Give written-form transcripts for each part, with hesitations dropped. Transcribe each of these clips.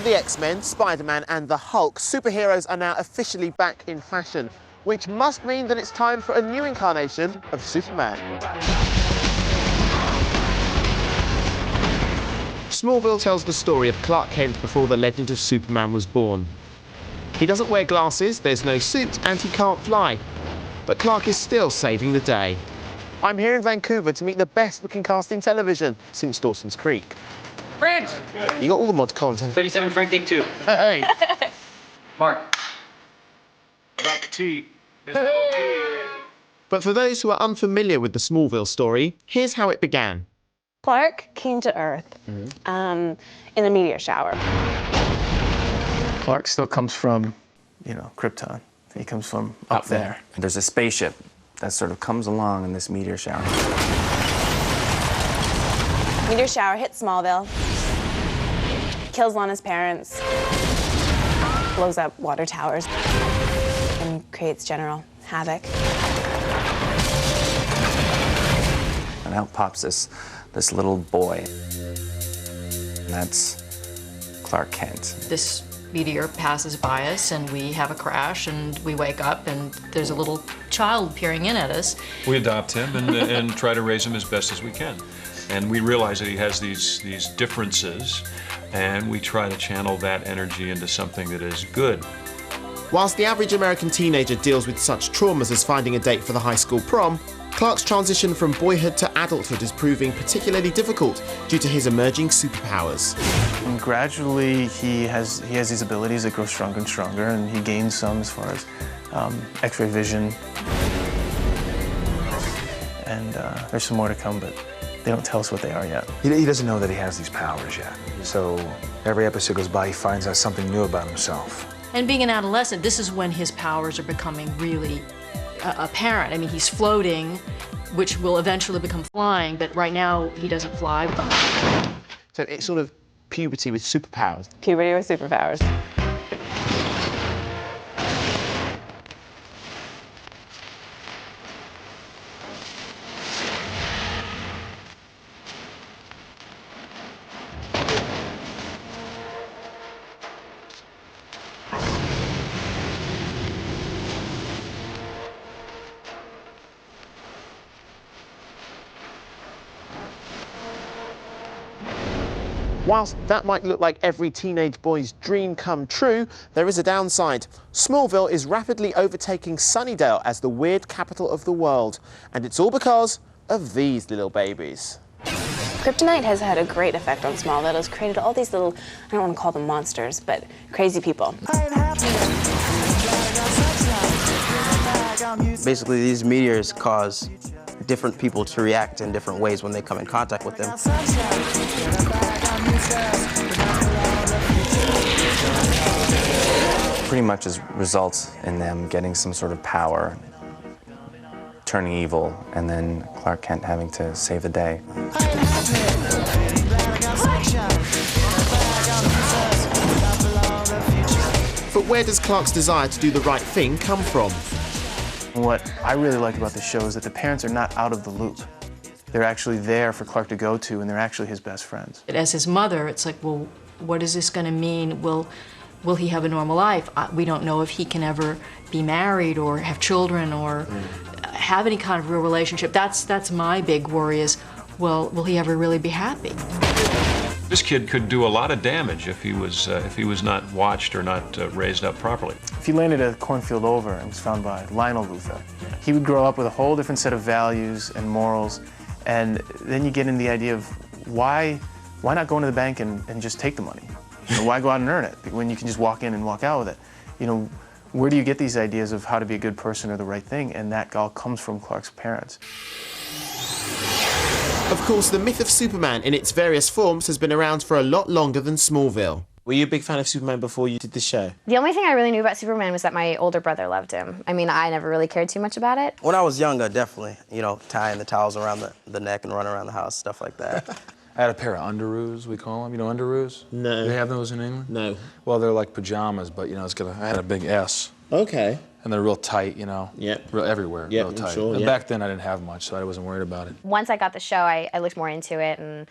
the X-Men, Spider-Man and the Hulk, superheroes are now officially back in fashion, which must mean that it's time for a new incarnation of Superman. Smallville tells the story of Clark Kent before the legend of Superman was born. He doesn't wear glasses, there's no suit, and he can't fly. But Clark is still saving the day. I'm here in Vancouver to meet the best-looking cast in television since Dawson's Creek. French! You got all the mod content. 37 Frank, take 2. Hey! Mark. About the tea. But for those who are unfamiliar with the Smallville story, here's how it began. Clark came to Earth in a meteor shower. Clark still comes from, you know, Krypton. He comes from up there. There's a spaceship that sort of comes along in this meteor shower. Meteor shower hits Smallville, kills Lana's parents, blows up water towers, and creates general havoc. And out pops this little boy. And that's Clark Kent. This meteor passes by us and we have a crash and we wake up and there's a little child peering in at us. We adopt him and try to raise him as best as we can. And we realize that he has these differences, and we try to channel that energy into something that is good. Whilst the average American teenager deals with such traumas as finding a date for the high school prom, Clark's transition from boyhood to adulthood is proving particularly difficult due to his emerging superpowers. And gradually, he has these abilities that grow stronger and stronger, and he gains some as far as X-ray vision. And there's some more to come, but they don't tell us what they are yet. He doesn't know that he has these powers yet. So every episode goes by, he finds out something new about himself. And being an adolescent, this is when his powers are becoming really apparent. I mean, he's floating, which will eventually become flying, but right now he doesn't fly. So it's sort of puberty with superpowers. Puberty with superpowers. Whilst that might look like every teenage boy's dream come true, there is a downside. Smallville is rapidly overtaking Sunnydale as the weird capital of the world, and it's all because of these little babies. Kryptonite has had a great effect on Smallville. It has created all these little, I don't want to call them monsters, but crazy people. Basically, these meteors cause different people to react in different ways when they come in contact with them. Pretty much results in them getting some sort of power, turning evil, and then Clark Kent having to save the day. But where does Clark's desire to do the right thing come from? What I really like about the show is that the parents are not out of the loop. They're actually there for Clark to go to, and they're actually his best friends. As his mother, it's like, well, what is this going to mean? Will he have a normal life? We don't know if he can ever be married or have children or have any kind of real relationship. That's my big worry is, well, will he ever really be happy? This kid could do a lot of damage if he was not watched or not raised up properly. If he landed a cornfield over and was found by Lionel Luthor, he would grow up with a whole different set of values and morals, and then you get into the idea of why not go into the bank and just take the money? You know, why go out and earn it when you can just walk in and walk out with it? You know, where do you get these ideas of how to be a good person or the right thing? And that all comes from Clark's parents. Of course, the myth of Superman in its various forms has been around for a lot longer than Smallville. Were you a big fan of Superman before you did this show? The only thing I really knew about Superman was that my older brother loved him. I mean, I never really cared too much about it. When I was younger, definitely, you know, tying the towels around the neck and running around the house, stuff like that. I had a pair of underoos, we call them. You know underoos? No. Do they have those in England? No. Well, they're like pajamas, but, you know, I had a big S. Okay. And they're real tight, you know? Yep. Real everywhere, Yep, real tight. sure, And yeah. back then, I didn't have much, so I wasn't worried about it. Once I got the show, I looked more into it and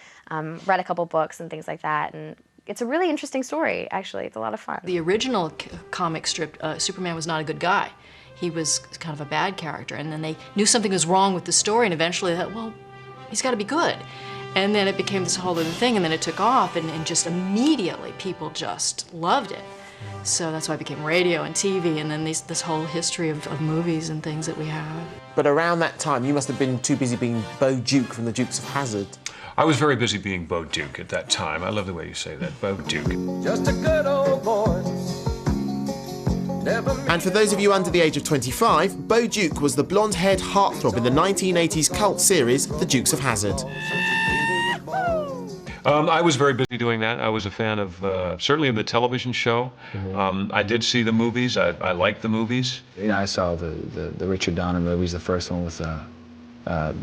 read a couple books and things like that. And it's a really interesting story, actually. It's a lot of fun. The original comic strip, Superman was not a good guy. He was kind of a bad character, and then they knew something was wrong with the story, and eventually they thought, well, he's got to be good. And then it became this whole other thing, and then it took off, and just immediately people just loved it. So that's why it became radio and TV, and then this whole history of movies and things that we have. But around that time, you must have been too busy being Bo Duke from the Dukes of Hazzard. I was very busy being Bo Duke at that time. I love the way you say that, Bo Duke. Just a good old boy. And for those of you under the age of 25, Bo Duke was the blonde-haired heartthrob in the 1980s cult series, The Dukes of Hazzard. I was very busy doing that. I was a fan of, certainly of the television show. I did see the movies. I liked the movies. You know, I saw the Richard Donner movies, the first one with the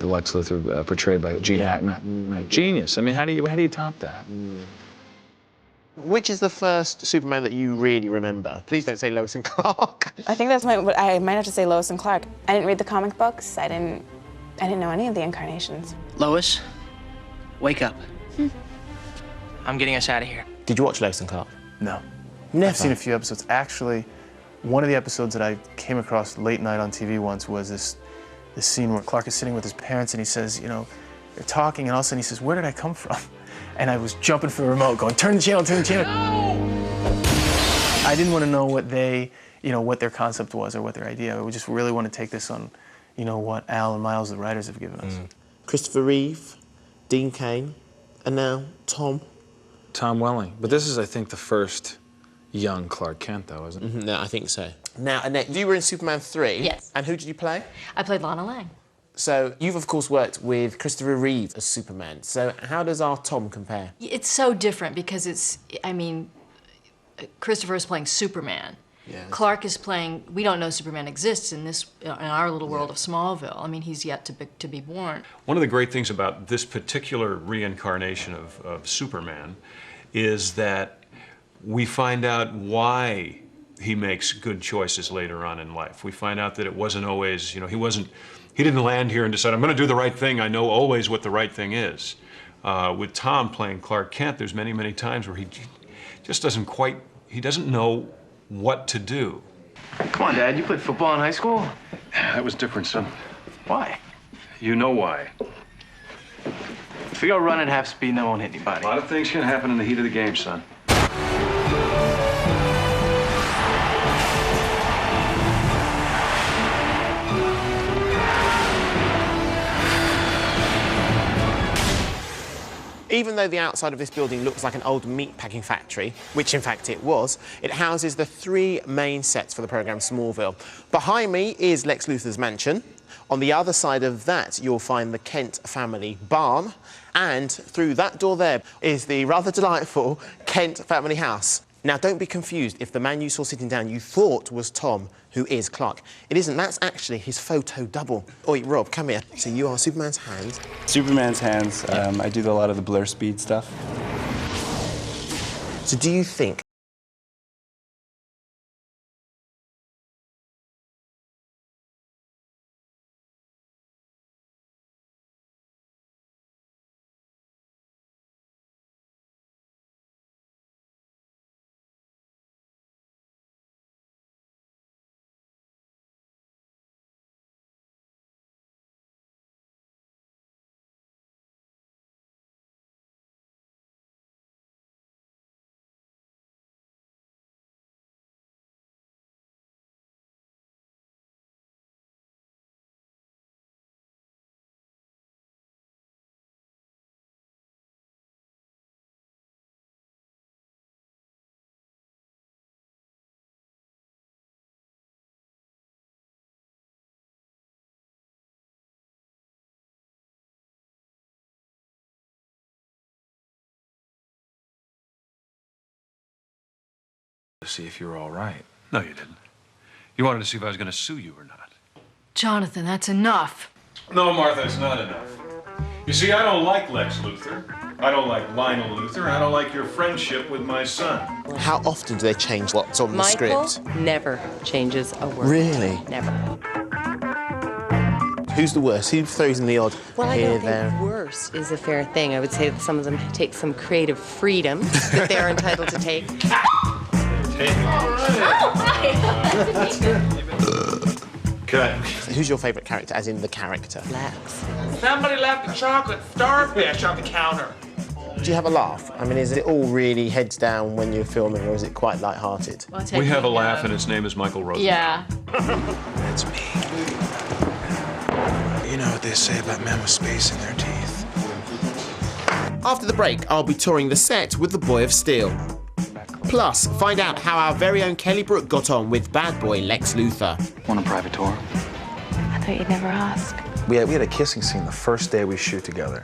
Lex Luthor portrayed by Gene Hackman. Genius. I mean, how do you top that? Which is the first Superman that you really remember? Please don't say Lois and Clark. I think that's I might have to say Lois and Clark. I didn't read the comic books. I didn't know any of the incarnations. Lois, wake up. I'm getting us out of here. Did you watch Lois and Clark? No. Never. I've seen a few episodes. Actually, one of the episodes that I came across late night on TV once was this scene where Clark is sitting with his parents and he says, you know, they're talking, and all of a sudden he says, where did I come from? And I was jumping for the remote going, turn the channel, turn the channel. No! I didn't want to know what what their concept was or what their idea. We just really want to take this on, what Al and Miles, the writers, have given us. Christopher Reeve, Dean Cain, and now Tom Welling. But this is, I think, the first young Clark Kent, though, isn't it? No, I think so. Now, Annette, you were in Superman 3. Yes. And who did you play? I played Lana Lang. So you've, of course, worked with Christopher Reeve as Superman. So how does our Tom compare? It's so different because Christopher is playing Superman. Yes. Clark is playing, we don't know Superman exists in our little world of Smallville. I mean, he's yet to be born. One of the great things about this particular reincarnation of Superman is that we find out why he makes good choices later on in life. We find out that it wasn't always, he didn't land here and decide, I'm going to do the right thing. I know always what the right thing is. With Tom playing Clark Kent, there's many, many times where he just he doesn't know what to do. Come on, Dad, you played football in high school? That was different, son. Why? You know why. If we go run at half speed, no one hit anybody. A lot of things can happen in the heat of the game, son. Even though the outside of this building looks like an old meatpacking factory, which in fact it was, it houses the 3 main sets for the programme Smallville. Behind me is Lex Luthor's mansion. On the other side of that, you'll find the Kent family barn. And through that door there is the rather delightful Kent family house. Now, don't be confused if the man you saw sitting down you thought was Tom, who is Clark. It isn't. That's actually his photo double. Oi, Rob, come here. So you are Superman's hands. Superman's hands. I do a lot of the blur speed stuff. So do you think To see if you were all right. No, you didn't. You wanted to see if I was going to sue you or not. Jonathan, that's enough. No, Martha, it's not enough. You see, I don't like Lex Luthor. I don't like Lionel Luthor. And I don't like your friendship with my son. how often do they change what's on the script? Michael never changes a word. Really? Never. Who's the worst? Who throws in the odd Well, I here, don't there? think worse is a fair thing. I would say that some of them take some creative freedom that they're entitled to take. Good. Who's your favourite character, as in the character? Lex. Somebody left a chocolate starfish on the counter. Do you have a laugh? I mean, is it all really heads down when you're filming, or is it quite light-hearted? We have a laugh, and his name is Michael Rosen. Yeah. That's me. You know what they say about men with space in their teeth. After the break, I'll be touring the set with the Boy of Steel. Plus, find out how our very own Kelly Brook got on with bad boy Lex Luthor. Want a private tour? I thought you'd never ask. We had a kissing scene the first day we shoot together.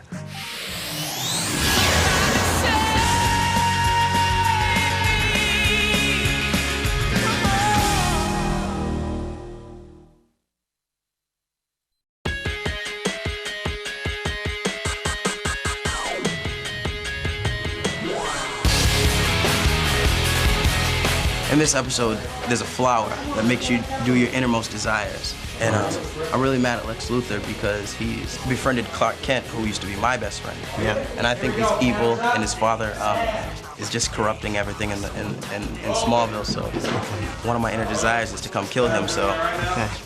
In this episode, there's a flower that makes you do your innermost desires. And I'm really mad at Lex Luthor because he's befriended Clark Kent, who used to be my best friend. Yeah. And I think he's evil, and his father is just corrupting everything in Smallville. So one of my inner desires is to come kill him. So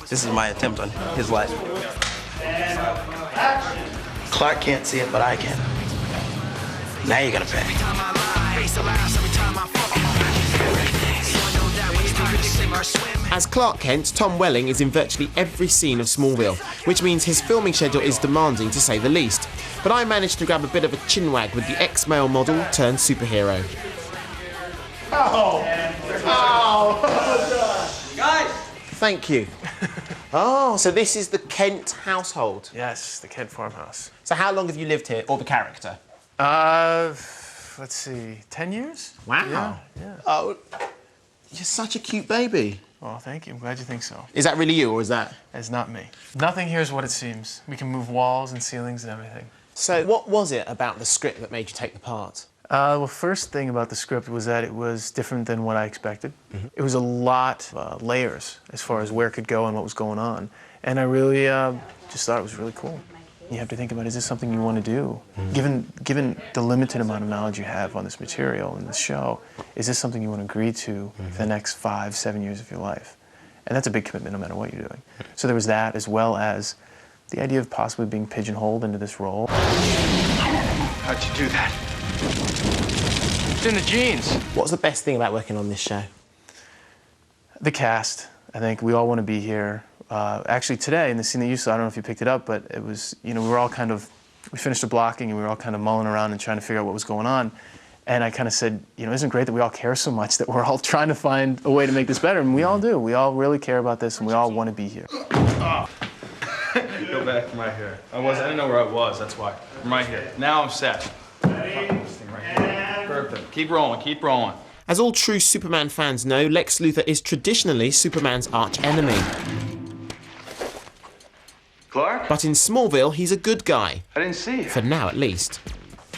this is my attempt on his life. Clark can't see it, but I can. Now you're gonna pay. As Clark Kent, Tom Welling is in virtually every scene of Smallville, which means his filming schedule is demanding to say the least. But I managed to grab a bit of a chinwag with the ex-male model turned superhero. Guys! Thank you. Oh, so this is the Kent household? Yes, the Kent farmhouse. So how long have you lived here, or the character? Let's see, 10 years? Wow. Yeah. Oh, you're such a cute baby. Oh, thank you. I'm glad you think so. Is that really you, or is that? It's not me. Nothing here is what it seems. We can move walls and ceilings and everything. So what was it about the script that made you take the part? Well, first thing about the script was that it was different than what I expected. It was a lot of layers as far as where it could go and what was going on. And I really just thought it was really cool. You have to think about, is this something you want to do? Given the limited amount of knowledge you have on this material and this show, is this something you want to agree to for the next 5, 7 years of your life? And that's a big commitment no matter what you're doing. So there was that, as well as the idea of possibly being pigeonholed into this role. How'd you do that? It's in the genes. What's the best thing about working on this show? The cast. I think we all want to be here. Actually, today, in the scene that you saw, I don't know if you picked it up, but it was, we were all we finished the blocking and we were all kind of mulling around and trying to figure out what was going on. And I kind of said, isn't it great that we all care so much that we're all trying to find a way to make this better? And we all do. We all really care about this and we all want to be here. Oh. Go back from right here. I didn't know where I was, that's why. I'm right here. Now I'm set. Perfect. Keep rolling, keep rolling. As all true Superman fans know, Lex Luthor is traditionally Superman's arch-enemy. Clark? But in Smallville, he's a good guy. I didn't see you. For now, at least.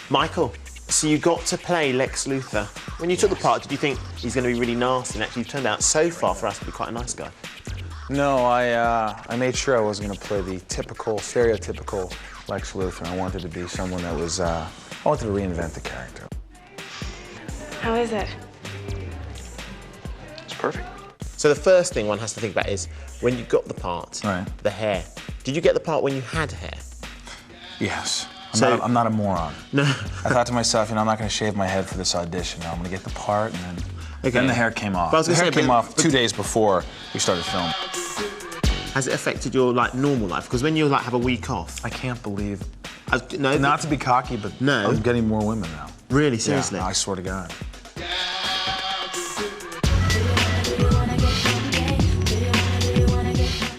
Michael, so you got to play Lex Luthor. When you took the part, did you think he's going to be really nasty? And actually, you've turned out so far for us to be quite a nice guy. No, I made sure I wasn't going to play the typical, stereotypical Lex Luthor. I wanted to be someone that was, I wanted to reinvent the character. How is it? It's perfect. So the first thing one has to think about is, when you got the part, the hair. Did you get the part when you had hair? Yes. I'm not a moron. No. I thought to myself, I'm not going to shave my head for this audition. I'm going to get the part, and then the hair came off. The hair came off 2 days before we started filming. Has it affected your normal life? Because when you have a week off, I can't believe. No, not to be cocky, but no. I'm getting more women now. Really, seriously? Yeah, I swear to God.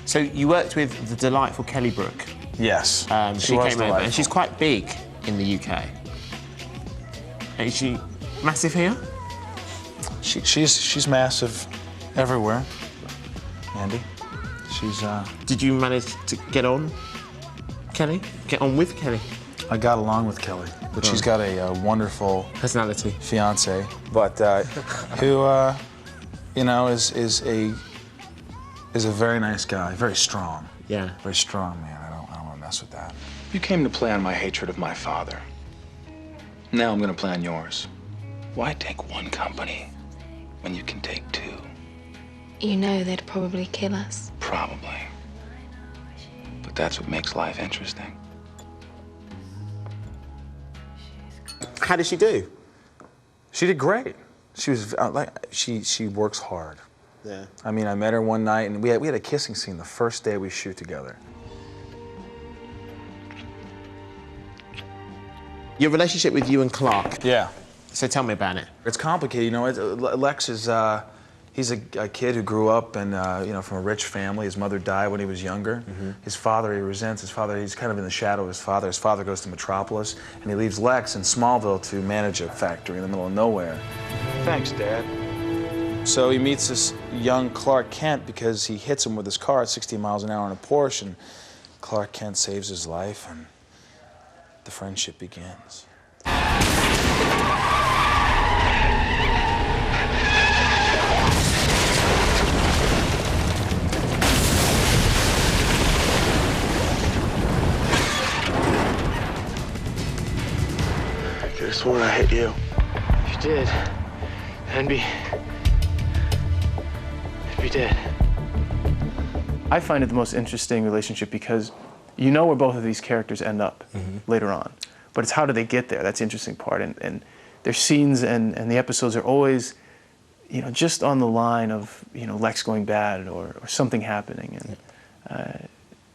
So you worked with the delightful Kelly Brook. Yes. She came over, and she's quite big in the UK. Is she massive here? She's massive everywhere. Andy, she's. Did you manage to get on, Kelly? Get on with Kelly? I got along with Kelly, but she's got a wonderful personality, fiance, but who, is a very nice guy, very strong. Yeah. Very strong man. mess with that. You came to play on my hatred of my father. Now I'm gonna play on yours. Why take one company when you can take two? You know they'd probably kill us. Probably. But that's what makes life interesting. How did she do? She did great. She was she works hard. Yeah. I mean, I met her one night, and we had a kissing scene the first day we shoot together. Your relationship with you and Clark. Yeah. So tell me about it. It's complicated, you know. Lex is he's a kid who grew up and you know, from a rich family. His mother died when he was younger. His father, he resents his father. He's kind of in the shadow of his father. His father goes to Metropolis, and he leaves Lex in Smallville to manage a factory in the middle of nowhere. Thanks, Dad. So he meets this young Clark Kent because he hits him with his car at 60 miles an hour in a Porsche, and Clark Kent saves his life, and the friendship begins. I could have sworn I hit you. You did. And be dead. I find it the most interesting relationship because you know where both of these characters end up later on. But it's how do they get there? That's the interesting part. And their scenes and the episodes are always, you know, just on the line of, you know, Lex going bad or something happening. And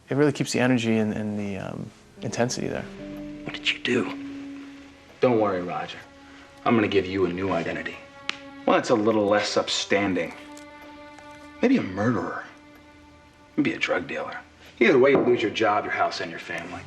it really keeps the energy and the intensity there. What did you do? Don't worry, Roger. I'm gonna give you a new identity. One that's a little less upstanding. Maybe a murderer. Maybe a drug dealer. Either way, you lose your job, your house, and your family.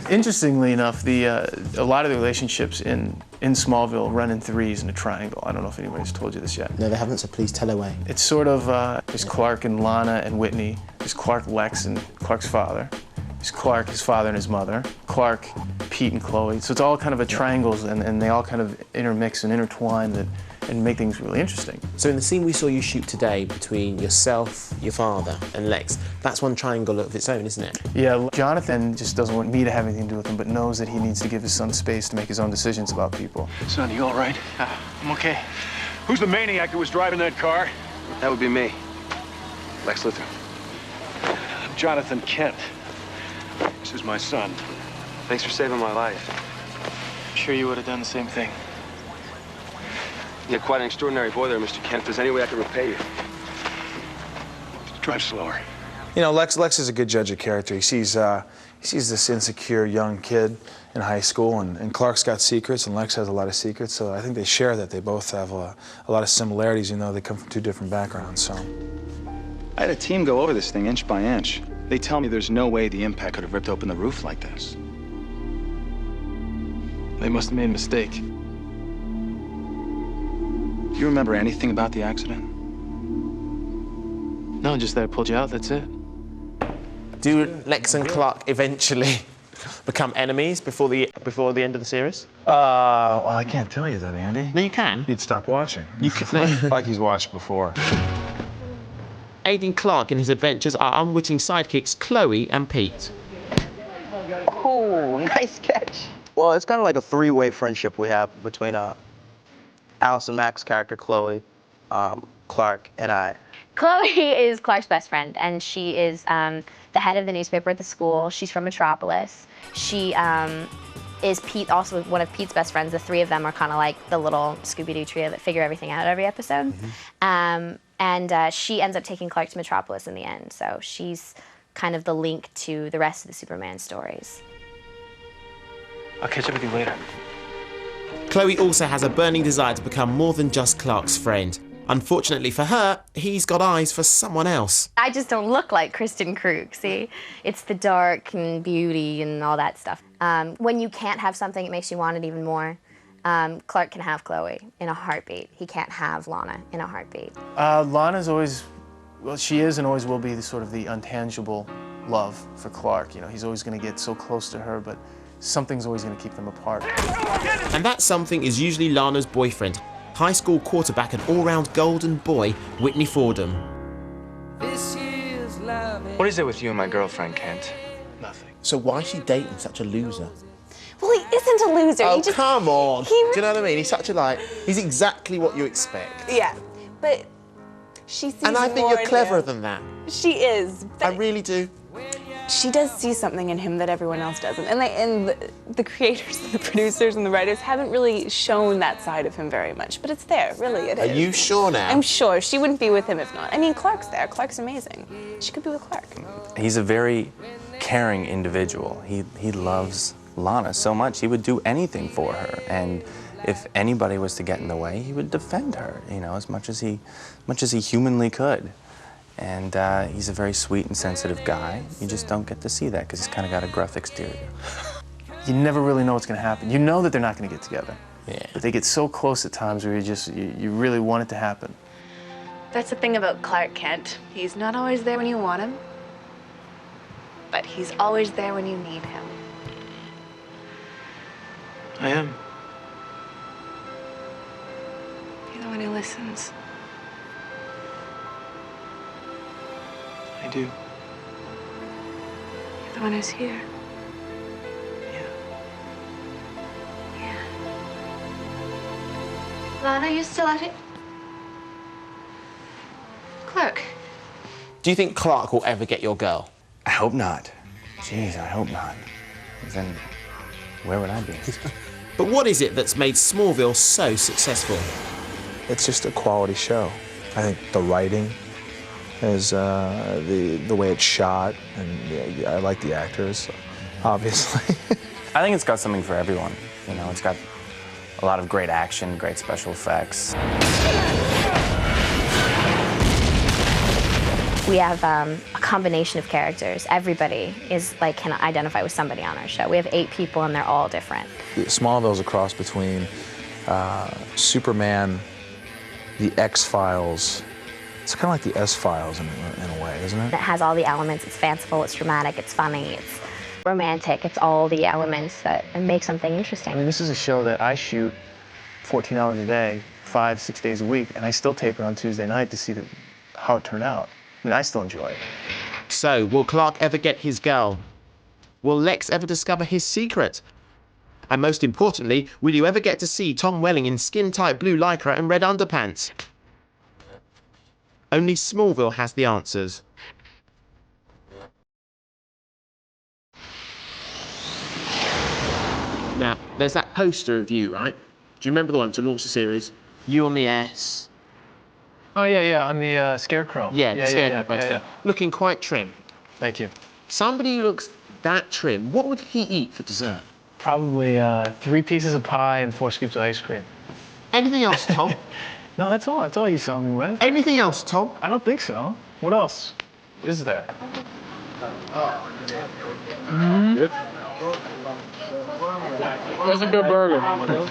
Interestingly enough, a lot of the relationships in Smallville run in threes in a triangle. I don't know if anybody's told you this yet. No, they haven't, so please tell away. It's sort of, there's Clark and Lana and Whitney. There's Clark, Lex, and Clark's father. There's Clark, his father, and his mother. Clark, Pete, and Chloe. So it's all kind of a triangles, and they all kind of intermix and intertwine and make things really interesting. So in the scene we saw you shoot today between yourself, your father, and Lex, that's one triangle of its own, isn't it? Yeah, Jonathan just doesn't want me to have anything to do with him, but knows that he needs to give his son space to make his own decisions about people. Son, you all right? I'm okay. Who's the maniac who was driving that car? That would be me. Lex Luthor. I'm Jonathan Kent. This is my son. Thanks for saving my life. I'm sure you would have done the same thing. You're quite an extraordinary boy there, Mr. Kent. If there's any way I can repay you. Drive slower. You know, Lex is a good judge of character. He sees this insecure young kid in high school, and Clark's got secrets, and Lex has a lot of secrets, so I think they share that. They both have a lot of similarities, even though they come from two different backgrounds, so. I had a team go over this thing inch by inch. They tell me there's no way the impact could have ripped open the roof like this. They must have made a mistake. Do you remember anything about the accident? No, just that I pulled you out, that's it. Do Lex and Clark eventually become enemies before the end of the series? Well, I can't tell you that, Andy. No, you can. You'd stop watching. You can. Like he's watched before. Aiding Clark in his adventures are unwitting sidekicks Chloe and Pete. Oh, nice catch. Well, it's kind of like a three-way friendship we have between Allison Mack's character, Chloe, Clark, and I. Chloe is Clark's best friend, and she is the head of the newspaper at the school. She's from Metropolis. She is Pete, also one of Pete's best friends. The three of them are kind of like the little Scooby-Doo trio that figure everything out every episode. And she ends up taking Clark to Metropolis in the end. So she's kind of the link to the rest of the Superman stories. I'll catch up with you later. Chloe also has a burning desire to become more than just Clark's friend. Unfortunately for her, he's got eyes for someone else. I just don't look like Kristen Krug, see? It's the dark and beauty and all that stuff. When you can't have something, it makes you want it even more. Clark can have Chloe in a heartbeat. He can't have Lana in a heartbeat. Lana's always, well, she is and always will be the sort of the intangible love for Clark. You know, he's always going to get so close to her, but something's always going to keep them apart. And that something is usually Lana's boyfriend, high school quarterback and all-round golden boy, Whitney Fordham. What is it with you and my girlfriend, Kent? Nothing. So why is she dating such a loser? Well, he isn't a loser. Oh, he just, come on. He, Do you know what I mean? He's such a, like, he's exactly what you expect. yeah, but she sees And I think more you're in cleverer him. than that. She is. I really do. She does see something in him that everyone else doesn't. And the creators, and the producers, and the writers haven't really shown that side of him very much. But it's there, really, it is. Are you sure now? I'm sure. She wouldn't be with him if not. I mean, Clark's there. Clark's amazing. She could be with Clark. He's a very caring individual. He loves Lana so much. He would do anything for her. And if anybody was to get in the way, he would defend her, you know, as much as he humanly could. And he's a very sweet and sensitive guy. You just don't get to see that because he's kind of got a gruff exterior. You never really know what's going to happen. You know that they're not going to get together. Yeah. But they get so close at times where you really want it to happen. That's the thing about Clark Kent. He's not always there when you want him, but he's always there when you need him. I am. You're the one who listens. I do. You're the one who's here. Yeah. Lana, you still at it? Clark. Do you think Clark will ever get your girl? I hope not. Jeez, I hope not. Then where would I be? But what is it that's made Smallville so successful? It's just a quality show. I think the writing is the way it's shot, and yeah, I like the actors, obviously. I think it's got something for everyone. You know, it's got a lot of great action, great special effects. We have a combination of characters. Everybody is like can identify with somebody on our show. We have 8 people and they're all different. Smallville's a cross between Superman, the X-Files. It's kind of like the S-Files in a way, isn't it? It has all the elements. It's fanciful, it's dramatic, it's funny, it's romantic. It's all the elements that make something interesting. I mean, this is a show that I shoot 14 hours a day, 5-6 days a week, and I still tape it on Tuesday night to see how it turned out. I mean, I still enjoy it. So, will Clark ever get his girl? Will Lex ever discover his secret? And most importantly, will you ever get to see Tom Welling in skin-tight blue lycra and red underpants? Only Smallville has the answers. Now, there's that poster of you, right? Do you remember the one to launch the series? You on the S. Oh, yeah, on the Scarecrow. Yeah, the Scarecrow poster. Looking quite trim. Thank you. Somebody who looks that trim, what would he eat for dessert? Probably 3 pieces of pie and 4 scoops of ice cream. Anything else, Tom? No, that's all. That's all you saw me with. Anything else, Tom? I don't think so. What else is there? Good. That's a good burger.